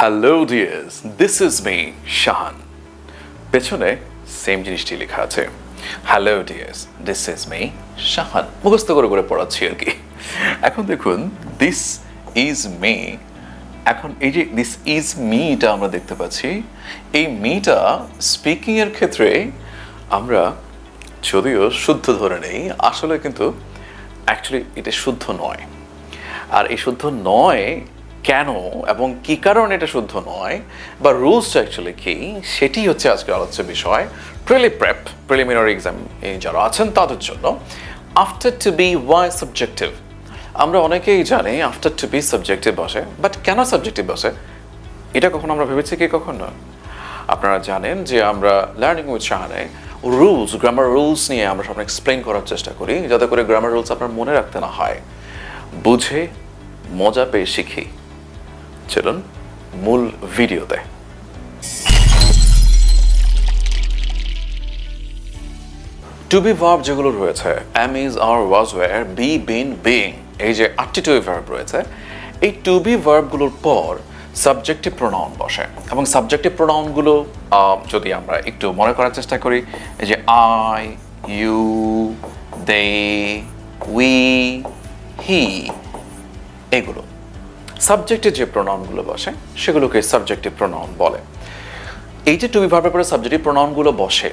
Hello dears, this is me Shahan. পেছনে same জিনিসটি লেখা আছে, hello dears, this is me Shahan. মুখস্থ করে করে পড়াচ্ছি আর কি। এখন দেখুন, দিস ইজ মি। এখন এই যে দিস ইজ মিটা আমরা দেখতে পাচ্ছি, এই মিটা স্পিকিংয়ের ক্ষেত্রে আমরা যদিও শুদ্ধ ধরে নেই, আসলে কিন্তু অ্যাকচুয়ালি এটা শুদ্ধ নয়। আর এই শুদ্ধ নয় কেন এবং কি কারণে এটা শুদ্ধ নয় বা রুলসটা অ্যাকচুয়ালি কি, সেটি হচ্ছে আজকের আলোচ্য বিষয়। প্রেলি-প্রেপ প্রিলিমিনারি এক্সাম যারা আছেন তাদের জন্য after to be why subjective. আমরা অনেকেই জানি আফটার টু বি সাবজেক্টিভ বসে, বাট কেন সাবজেক্টিভ বসে এটা কখনো আমরা ভেবেছি কি? কখনো আপনারা জানেন যে আমরা learning with Shahane rules, grammar rules নিয়ে আমরা সব এক্সপ্লেন করার চেষ্টা করি, যাতে করে গ্রামার রুলস আপনার মনে রাখতে না হয়, বুঝে মজা পেয়ে শিখি। চলুন মূল ভিডিওতে। টু বি ভার্ব যেগুলো রয়েছে, am, is, are, was, were, be, been, being, এই যে 8টি টু বি ভার্ব রয়েছে, এই টু বি ভার্বগুলোর পর সাবজেক্টিভ প্রোনাউন বসে। এবং সাবজেক্টিভ প্রোনাউনগুলো যদি আমরা একটু মনে করার চেষ্টা করি, এই যে আই, ইউ, দে, উই, হি, এগুলো সাবজেক্টের যে প্রোনাউনগুলো বসে সেগুলোকে সাবজেক্টিভ প্রোনাউন বলে। এই যে টু বি ভার্বের পরে সাবজেক্টিভ প্রোনাউনগুলো বসে,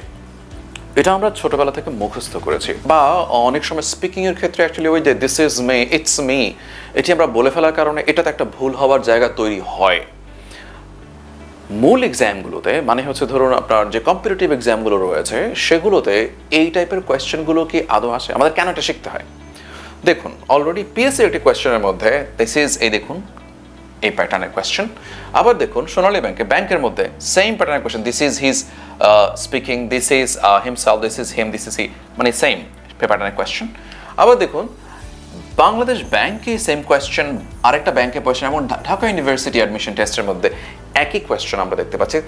এটা আমরা ছোটবেলা থেকে মুখস্থ করেছি, বা অনেক সময় স্পিকিংয়ের ক্ষেত্রে অ্যাকচুয়ালি ওই যে this is me, it's me, এটি আমরা বলে ফেলার কারণে এটাতে একটা ভুল হওয়ার জায়গা তৈরি হয়। মূল এক্সামগুলোতে, মানে হচ্ছে ধরুন আপনার যে কম্পিটিটিভ এক্সামগুলো রয়েছে সেগুলোতে এই টাইপের কোয়েশ্চেনগুলো কি আদৌ আসে? আমাদের কেন এটা শিখতে হয়? দেখুন, অলরেডি পিএসসি একটি কোয়েশ্চেনের মধ্যে দিস ইজ, এই দেখুন এই প্যাটার্নের কোয়েশ্চেন। আবার দেখুন সোনালী ব্যাংকের মধ্যে সেম প্যাটার্নের question, this is his speaking, this is himself, this is him, this is he, মানে সেম প্যাটার্নের কোয়েশ্চেন। আবার দেখুন বাংলাদেশ ব্যাংকে সেম কোয়েশ্চেন, আরেকটা ব্যাংকে কোয়েশ্চেন, এমন ঢাকা ইউনিভার্সিটি অ্যাডমিশন টেস্টের মধ্যে একই কোয়েশ্চেন আমরা দেখতে পাচ্ছি।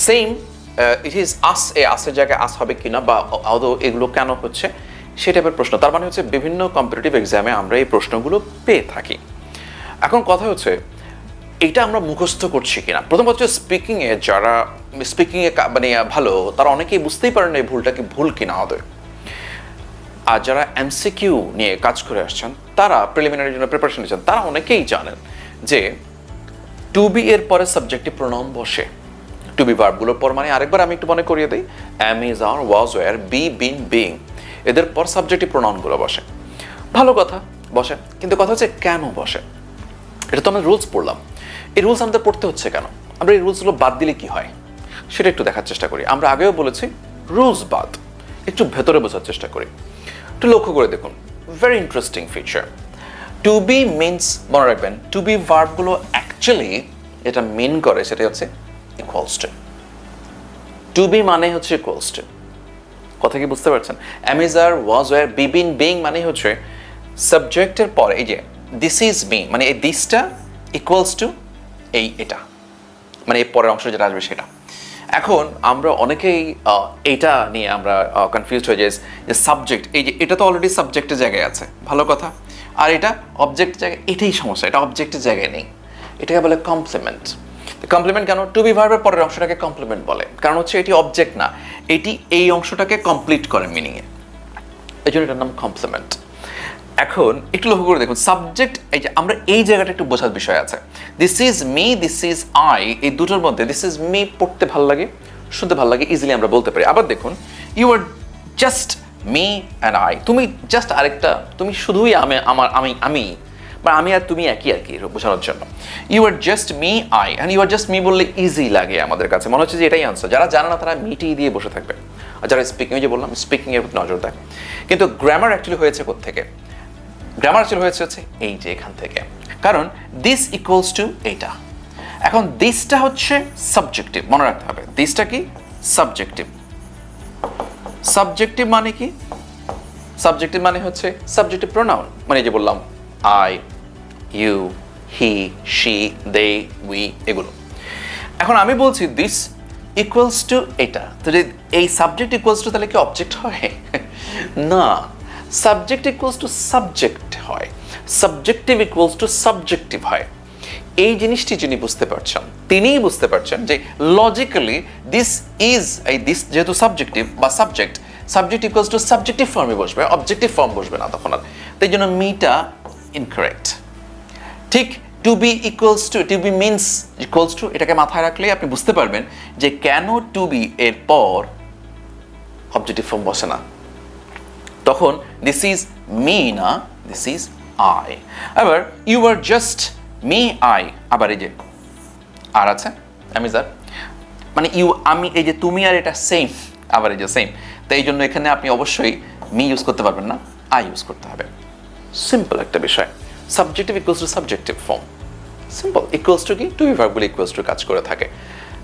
সেম ইট ইজ আস, আসের জায়গায় আস হবে কিনা, বা আদৌ এগুলো কেন হচ্ছে, সে টাইপের প্রশ্ন। তার মানে হচ্ছে বিভিন্ন কম্পিটিটিভ এক্সামে আমরা এই প্রশ্নগুলো পেয়ে থাকি। এখন কথা হচ্ছে এটা আমরা মুখস্থ করছি কিনা। প্রথম হচ্ছে স্পিকিংয়ে যারা স্পিকিংয়ে মানে ভালো, তারা অনেকেই বুঝতেই পারেন এই ভুলটা কি ভুল কিনা হবে। আর যারা এমসিকিউ নিয়ে কাজ করে আসছেন, তারা প্রিলিমিনারির জন্য প্রিপারেশন নিচ্ছেন, তারা অনেকেই জানেন যে টু বি এর পরে সাবজেক্টিভ প্রোনাউন বসে। টু বি ভার্বগুলোর পর, মানে আরেকবার আমি একটু মনে করিয়ে দিই, am, is, are, was, were, be, been, being, এদের পর সাবজেক্টিভ প্রোনাউনগুলো বসে। ভালো কথা, বসে, কিন্তু কথা হচ্ছে কেন বসে? এটা তো আমরা রুলস পড়লাম, এই রুলস আমাদের পড়তে হচ্ছে কেন? আমরা এই রুলসগুলো বাদ দিলে কি হয় সেটা একটু দেখার চেষ্টা করি। আমরা আগেও বলেছি রুলস বাদ, একটু ভেতরে বোঝার চেষ্টা করি। একটু লক্ষ্য করে দেখুন, very interesting feature. To be means, মনে রাখবেন, টু বি ভার্বগুলো অ্যাকচুয়ালি এটা মিন করে সেটা হচ্ছে ইকুয়ালস টু। টু বি মানে হচ্ছে ইকুয়ালস টু, কথা কি বুঝতে পারছেন? Am, is, are, was, were, be, been, being মানে হচ্ছে সাবজেক্টের পরে এই যে দিস ইজ মি, মানে এই দিসটা ইকুয়ালস টু এই, এটা মানে এই পরের অংশ যেটা আসবে সেটা। এখন আমরা অনেকেই এইটা নিয়ে আমরা কনফিউজড হয়ে যাই যে সাবজেক্ট, এই যে এটা তো অলরেডি সাবজেক্টের জায়গায় আছে, ভালো কথা, আর এটা অবজেক্টের জায়গায়, এটাই সমস্যা, এটা অবজেক্টের জায়গায় নেই, এটাকে বলে কমপ্লিমেন্ট। কমপ্লিমেন্ট কেন? টু বি ভার্বের পরের অংশটাকে কমপ্লিমেন্ট বলে, কারণ হচ্ছে এটি অবজেক্ট না, এটি এই অংশটাকে কমপ্লিট করে মিনিংয়ে, এই জন্য এটার নাম কমপ্লিমেন্ট। এখন একটু লক্ষ্য করে দেখুন, সাবজেক্ট, এই যে আমরা এই জায়গাটা একটু বোঝার বিষয় আছে। This is me, this is I, এই দুটোর মধ্যে দিস ইজ মি পড়তে ভালো লাগে, শুনতে ভালো লাগে, ইজিলি আমরা বলতে পারি। আবার দেখুন, you are just me and I, তুমি জাস্ট আরেকটা, তুমি শুধুই আমি বা আমি আর তুমি একই আর কি বোঝানোর জন্য। You are just me I, and you are just me বললে ইজি লাগে আমাদের কাছে, মনে হচ্ছে যে এটাই আনসার। যারা জানে না তারা মিটি দিয়ে বসে থাকবে, আর যারা স্পিকিং, যে বললাম স্পিকিংয়ের প্রতি নজর দেয়। কিন্তু গ্রামার অ্যাকচুয়ালি হয়েছে কোত্থেকে? গ্রামার অ্যাকচুয়ালি হচ্ছে এই যে এখান থেকে, কারণ দিস ইকুয়ালস টু এইটা। এখন দিসটা হচ্ছে সাবজেক্টিভ, মনে রাখতে হবে, দিসটা কি সাবজেক্টিভ। সাবজেক্টিভ মানে কি? সাবজেক্টিভ মানে হচ্ছে সাবজেক্টিভ প্রোনাউন, মানে যে বললাম I, you, he, she, they, we, এগুলো। এখন আমি বলছি দিস ইকুয়ালস টু এটা, তো যদি এই সাবজেক্ট ইকুয়ালস টু, তাহলে কি অবজেক্ট হয়? না, সাবজেক্ট ইকুয়ালস টু সাবজেক্ট হয়, সাবজেক্টিভ ইকুয়ালস টু সাবজেক্টিভ হয়। এই জিনিসটি যিনি বুঝতে পারছেন তিনিই বুঝতে পারছেন যে লজিক্যালি দিস যেহেতু সাবজেক্টিভ বা সাবজেক্ট ইকুয়ালস টু সাবজেক্টিভ ফর্মে বসবে, অবজেক্টিভ ফর্ম বসবে না তখন আর, তাই জন্য মিটা ইনকারেক্ট। ঠিক to be means equals to, এটাকে মাথায় রাখলে আপনি বুঝতে পারবেন যে কেন টু বি এর পর অবজেক্টিভ ফর্ম বসে না। তখন দিস ইজ মি না, দিস ইজ আই। আবার you are just me I, আবার এই যে আর আছে আমি স্যার, মানে আমি এই যে তুমি আর এটা সেম, আবার এই যে সেম, তাই এই জন্য এখানে আপনি অবশ্যই মি ইউজ করতে পারবেন না, আই ইউজ করতে হবে। সিম্পল একটা বিষয়, subjective equals to subjective form, simple. Equals to কি, টু বি ভার্বগুলো ইকুয়ালস টু কাজ করে থাকে,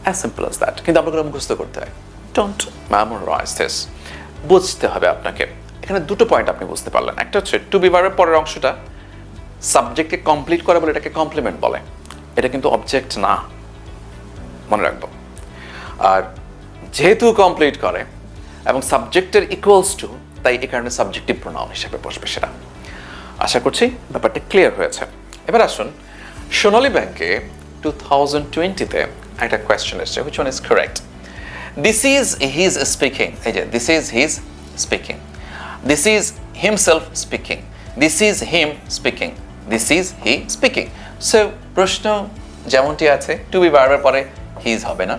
অ্যাজ সিম্পল অ্যাজ দ্যাট। কিন্তু আপনাকে মুখস্থ করতে হয়, ডোন্ট মেমোরাইজ দিস, বুঝতে হবে আপনাকে। এখানে দুটো পয়েন্ট আপনি বুঝতে পারলেন, একটা হচ্ছে টু বি ভার্বের পরের অংশটা সাবজেক্টকে কমপ্লিট করে বলে এটাকে কমপ্লিমেন্ট বলে, এটা কিন্তু অবজেক্ট না, মনে রাখবো। আর যেহেতু কমপ্লিট করে এবং সাবজেক্টের ইকুয়ালস টু, তাই এই কারণে সাবজেক্টিভ প্রোনাউন হিসেবে বসবে সেটা। আশা করছি ব্যাপারটা ক্লিয়ার হয়েছে। এবার আসুন, সোনালী ব্যাংকে 2020-তে একটা কোয়েশ্চেন এসেছে, which one is correct? This is his speaking, এই যে this is his speaking, this is himself speaking, this is him speaking, this is he speaking. So প্রশ্ন যেমনটি আছে, টু বি ভার্বের পরে হিজ হবে না,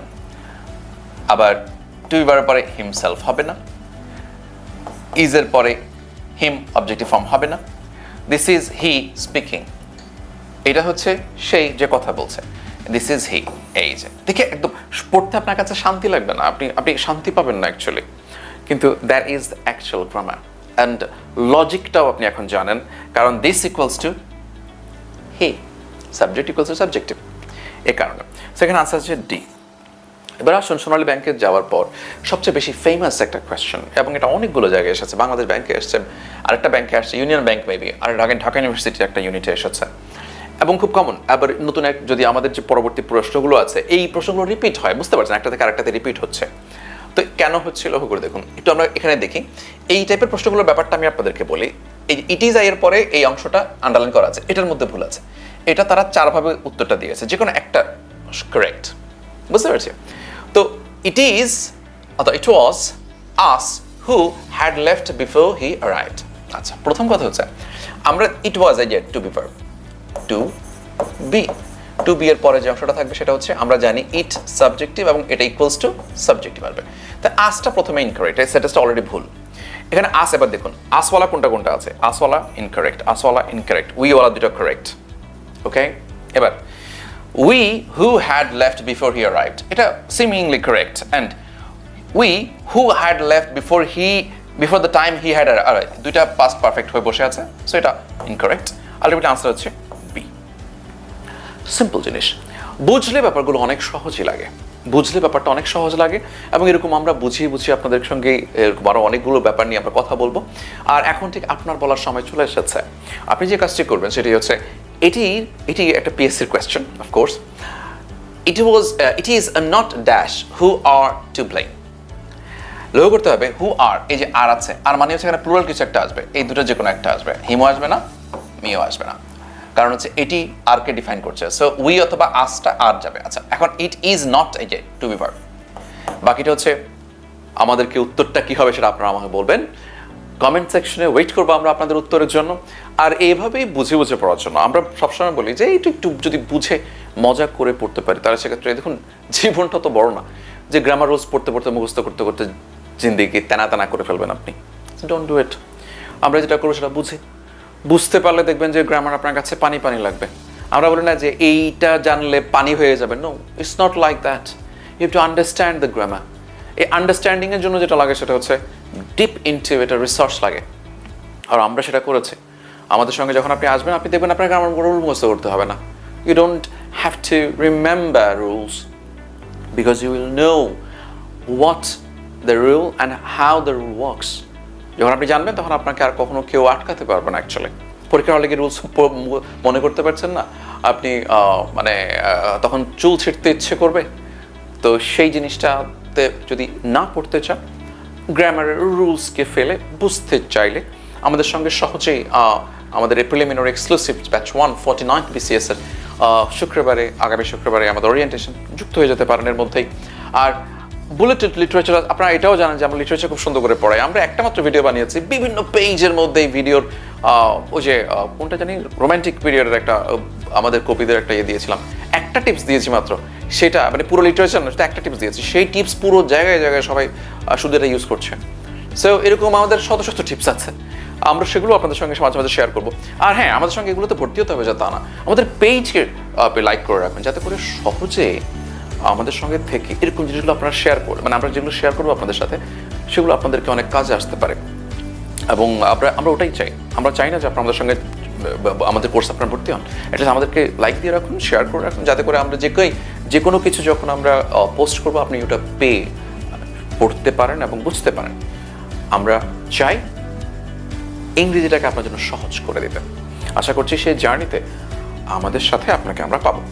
আবার টু বি ভার্বের পরে হিমসেলফ হবে না, ইজের পরে হিম অবজেক্টিভ ফর্ম হবে না, দিস ইজ হি স্পিকিং, এটা হচ্ছে সেই যে কথা বলছে, দিস ইজ হি। এই যে দেখে একদম পড়তে আপনার কাছে শান্তি লাগবে না, আপনি শান্তি পাবেন না অ্যাকচুয়ালি, কিন্তু that is the actual grammar and লজিকটাও আপনি এখন জানেন, কারণ this equals to he, subject equals to subjective, এ কারণে। সেখানে আনসার হচ্ছে ডি। এবার আসুন, সোনালী ব্যাংকে যাওয়ার পর সবচেয়ে বেশি ফেমাস একটা কোয়েশ্চেন, এবং এটা অনেকগুলো জায়গায় এসেছে, বাংলাদেশ ব্যাংকে এসেছে, আরেকটা ব্যাংকে আসছে, ইউনিয়ন ব্যাংক মেবি, আর ঢাকা ইউনিভার্সিটির একটা ইউনিটে এসেছে, এবং খুব কমন। আবার নতুন এক, যদি আমাদের যে পরবর্তী প্রশ্নগুলো আছে এই প্রশ্নগুলো রিপিট হয়, বুঝতে পারছেন, একটা থেকে আরেকটাতে রিপিট হচ্ছে, তো কেন হচ্ছে লক্ষ্য করে দেখুন। একটু আমরা এখানে দেখি এই টাইপের প্রশ্নগুলোর ব্যাপারটা আমি আপনাদেরকে বলি। এই ইট ইজ আই এর পরে এই অংশটা আন্ডারলাইন করা আছে, এটার মধ্যে ভুল আছে, এটা তারা চারভাবে উত্তরটা দিয়েছে, যে কোনো একটা কারেক্ট, বুঝতে পারছি। তো it was us who had left before he arrived. আচ্ছা, প্রথম কথা হচ্ছে আমরা ইট ওয়াজ এই যে to be verb, to be এর পরে যে অংশটা থাকবে সেটা হচ্ছে, আমরা জানি ইট সাবজেক্টিভ এবং এটা ইকুয়ালস টু সাবজেক্টিভ ভার্ব, তাই আসটা প্রথমে ইনকারেক্ট, এই সেন্টেন্সটা অলরেডি ভুল। এখানে আস, এবার দেখুন আসওয়ালা কোনটা আছে, আসওয়ালা ইনকারেক্ট, আসওয়ালা ইনকারেক্ট, উইওয়ালা দুটো কারেক্ট, ওকে। এবার we who had left before he arrived, এটা seemingly correct, and we who had left before the time he had arrived, দুইটা past perfect হয়ে বসে আছে, সো এটা incorrect। আলটিমেটলি আনসার হচ্ছে বি। সিম্পল জিনিস, বুঝলে ব্যাপারগুলো অনেক সহজই লাগে, বুঝলে ব্যাপারটা অনেক সহজ লাগে, এবং এরকম আমরা বুঝিয়ে আপনাদের সঙ্গে এরকম আরও অনেকগুলো ব্যাপার নিয়ে আমরা কথা বলবো। আর এখন ঠিক আপনার বলার সময় চলে এসেছে, আপনি যে কাজটি করবেন সেটি হচ্ছে, এটি একটা পিএসসির question, of course. It is not dash who are to blame. লক্ষ্য করতে হবে, হু আর, এই যে আর আছে, আর মানে হচ্ছে এখানে প্লুরাল কিছু একটা আসবে, এই দুটো যে কোনো একটা আসবে, হিমও আসবে না, মিও আসবে না, কারণ হচ্ছে এটি আরকে ডিফাইন করছে, সো উই অথবা আসটা আর যাবে। আচ্ছা, এখন ইট ইজ নট এই যে টু বি ভার্ব, বাকিটা হচ্ছে আমাদেরকে উত্তরটা কি হবে সেটা আপনারা আমাকে বলবেন, কমেন্ট সেকশনে ওয়েট করবো আমরা আপনাদের উত্তরের জন্য। আর এইভাবেই বুঝে পড়ার জন্য আমরা সবসময় বলি যে এইটু একটু যদি বুঝে মজা করে পড়তে পারি, তাহলে সেক্ষেত্রে দেখুন জীবনটা তো বড় না যে গ্রামার রোজ পড়তে মুখস্থ করতে জিন্দিগি তেনা করে ফেলবেন আপনি, ডোন্ট ডু ইট। আমরা যেটা করবো সেটা বুঝতে পারলে দেখবেন যে গ্রামার আপনার কাছে পানি লাগবে। আমরা বলি না যে এইটা জানলে পানি হয়ে যাবে, no, it's not like that, you have to understand the grammar. এই আন্ডারস্ট্যান্ডিংয়ের জন্য যেটা লাগে সেটা হচ্ছে ডিপ ইনটু এটা রিসার্চ লাগে, আর আমরা সেটা করেছি। আমাদের সঙ্গে যখন আপনি আসবেন, আপনি দেখবেন আপনাকে আমার রুল মুখস্থ করতে হবে না, you don't have to remember rules, because you will know what the rule and how the rule works. যখন আপনি জানবেন তখন আপনাকে আর কখনো কেউ আটকাতে পারবে না। অ্যাকচুয়ালি পরীক্ষার হলে কি রুলস মনে করতে পারছেন না, আপনি তখন চুল ছিঁড়তে ইচ্ছে করবে, তো সেই জিনিসটাতে যদি না পড়তে চান, গ্রামারের রুলসকে ফেলে বুঝতে চাইলে আমাদের সঙ্গে সহজেই আমাদের এই প্রিলিমিনারি এক্সক্লুসিভ ব্যাচ 149 BCS এর শুক্রবারে, আগামী শুক্রবারে আমাদের ওরিয়েন্টেশন, যুক্ত হয়ে যেতে পারেন এর মধ্যেই। আর বুলেটেড লিটারেচার, আপনারা এটাও জানেন যে আমরা লিটারেচার খুব সুন্দর করে পড়াই। আমরা একটা মাত্র ভিডিও বানিয়েছি, বিভিন্ন পেজের মধ্যে এই ভিডিওর ওই যে কোনটা জানি, রোম্যান্টিক পিরিয়ডের একটা আমাদের কবিদের একটা ইয়ে দিয়েছিলাম, একটা টিপস দিয়েছি মাত্র, সেটা মানে পুরো লিটারেচার না, সেটা একটা টিপস দিয়েছি, সেই টিপস পুরো জায়গায় জায়গায় সবাই শুধু এটা ইউজ করছে। সো এরকম আমাদের শত শত টিপস আছে, আমরা সেগুলো আপনাদের সঙ্গে মাঝে মাঝে শেয়ার করবো। আর হ্যাঁ, আমাদের সঙ্গে এগুলোতে ভর্তি হতে হবে যা তা না, আমাদের পেজকে লাইক করে রাখবেন, যাতে করে সহজে আমাদের সঙ্গে থেকে এরকম জিনিসগুলো আপনারা শেয়ার করবেন, মানে আমরা যেগুলো শেয়ার করবো আপনাদের সাথে, সেগুলো আপনাদেরকে অনেক কাজে আসতে পারে। এবং আমরা ওটাই চাই, আমরা চাই না যে আপনার আমাদের সঙ্গে আমাদের কোর্স আপনারা ভর্তি হন, এটা আমাদেরকে লাইক দিয়ে রাখুন, শেয়ার করে রাখুন, যাতে করে আমরা যে কোনো কিছু যখন আমরা পোস্ট করবো আপনি ওটা পেয়ে পড়তে পারেন এবং বুঝতে পারেন। আমরা চাই ইংরেজিটাকে আপনার জন্য সহজ করে দিতে। আশা করছি সেই জার্নিতে আমাদের সাথে আপনাকে আমরা পাবো।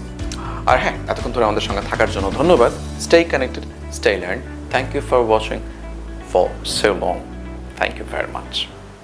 আর হ্যাঁ, এতক্ষণ ধরে আমাদের সঙ্গে থাকার জন্য ধন্যবাদ। Stay connected, stay learn. Thank you for watching for so long. Thank you very much.